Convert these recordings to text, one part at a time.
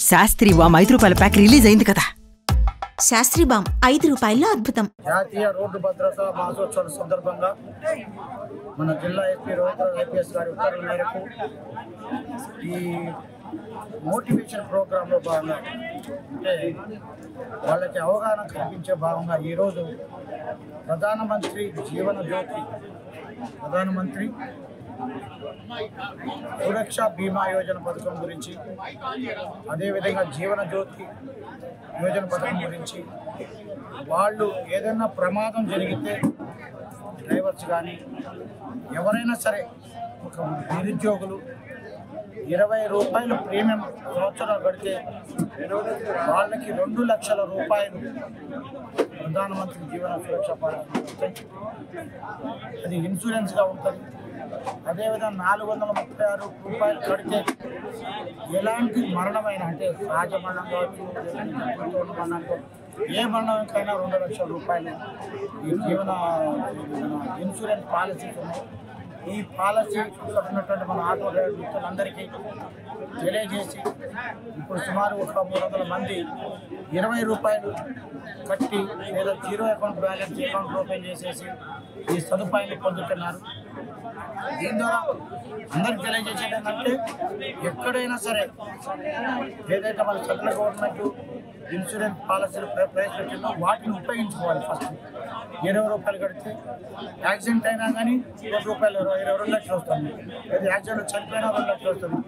Sastry balm ₹5 pack release అయింది కదా. Sastry balm ₹5 అద్భుతం. జాతీయ రోడ్డు భద్రతా మాసోత్సవం సందర్భంగా మన జిల్లా ఎస్పీ రోహిత్ ఐపీఎస్ గారి ఉత్తర్వుల మేరకు ఈ మోటివేషన్ ప్రోగ్రాంలో భాగంగా అంటే వాళ్ళకి అవగాహన కల్పించే భాగంగా ఈరోజు ప్రధానమంత్రి జీవన జ్యోతి ప్రధానమంత్రి సురక్ష బీమా యోజన పథకం గురించి, అదేవిధంగా జీవన జ్యోతి యోజన పథకం గురించి, వాళ్ళు ఏదైనా ప్రమాదం జరిగితే డ్రైవర్స్ కానీ ఎవరైనా సరే ఒక నిరుద్యోగులు ₹20 ప్రీమియం సంవత్సరాలు కడితే వాళ్ళకి ₹2 లక్షల ప్రధానమంత్రి జీవన సురక్ష పథకం అది ఇన్సూరెన్స్గా ఉంటుంది. అదేవిధంగా ₹436 కడితే ఎలాంటి మరణమైన అంటే సహజ మరణం కావచ్చు, మరణం ఏ మరణానికైనా ₹2 లక్షల ఈ జీవన ఇన్సూరెన్స్ పాలసీస్ ఉన్నాయి. ఈ పాలసీ ఉన్నటువంటి మన ఆటో డ్రైవర్ మిత్రులందరికీ తెలియజేసి ఇప్పుడు సుమారు ఒక 300 మంది ₹20 కట్టి లేదా zero account balance account open చేసేసి ఈ సదుపాయాన్ని పొందుతున్నారు. దీని ద్వారా అందరికి తెలియజేసేది ఏంటంటే ఎక్కడైనా సరే ఏదైతే మన సెంట్రల్ గవర్నమెంట్ ఇన్సూరెన్స్ పాలసీలు ప్రవేశపెట్టిందో వాటిని ఉపయోగించుకోవాలి. ఫస్ట్ ₹20 కడితే యాక్సిడెంట్ అయినా కానీ ₹2 లక్షలు వస్తుంది. లేదా యాక్సిడెంట్ చనిపోయినా ₹2 లక్షలు వస్తుంది.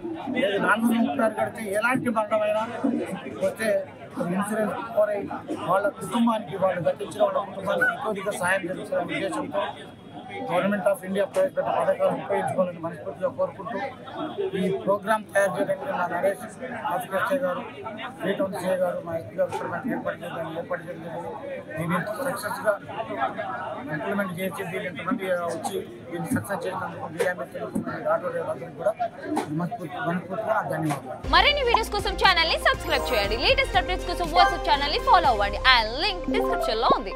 లేదా ₹436 కడితే ఎలాంటి మరణమైనా వస్తే ఇన్సూరెన్స్ కోరై వాళ్ళ కుటుంబానికి వాళ్ళు గతించిన వాళ్ళ కుటుంబానికి ఎక్కువగా సాయం చేస్తున్న ఉద్దేశంతో గవర్నమెంట్ ఆఫ్ ఇండియా ప్రవేశపెట్టిన పథకాలను ఉపయోగించుకోవాలని మనస్ఫూర్తిగా కోరుకుంటూ ఈ ప్రోగ్రామ్ తయారు చేయడానికి మా నరేష్ ఆఫీసర్ గారు, శ్రీకాంత్ గారు, మా ఎస్పీ గారు ఏర్పాటు చేయడం దీన్ని సక్సెస్గా ఇంప్లిమెంట్ చేసి దీన్ని ఎంతమంది వచ్చి దీన్ని సక్సెస్ చేసినందుకు మీడియా మిత్రులకు ఆటో డ్రైవర్లందరికీ కూడా మనస్ఫూర్తిగా నాకు ధన్యవాదాలు. మరిన్ని వీడియోస్ కోసం ఛానల్ ని సబ్స్క్రైబ్ చేయండి. లేటెస్ట్ అప్డేట్స్ కోసం వాట్సాప్ ఛానల్ ని ఫాలో అవ్వండి. ఆ లింక్ డిస్క్రిప్షన్ లో ఉంది.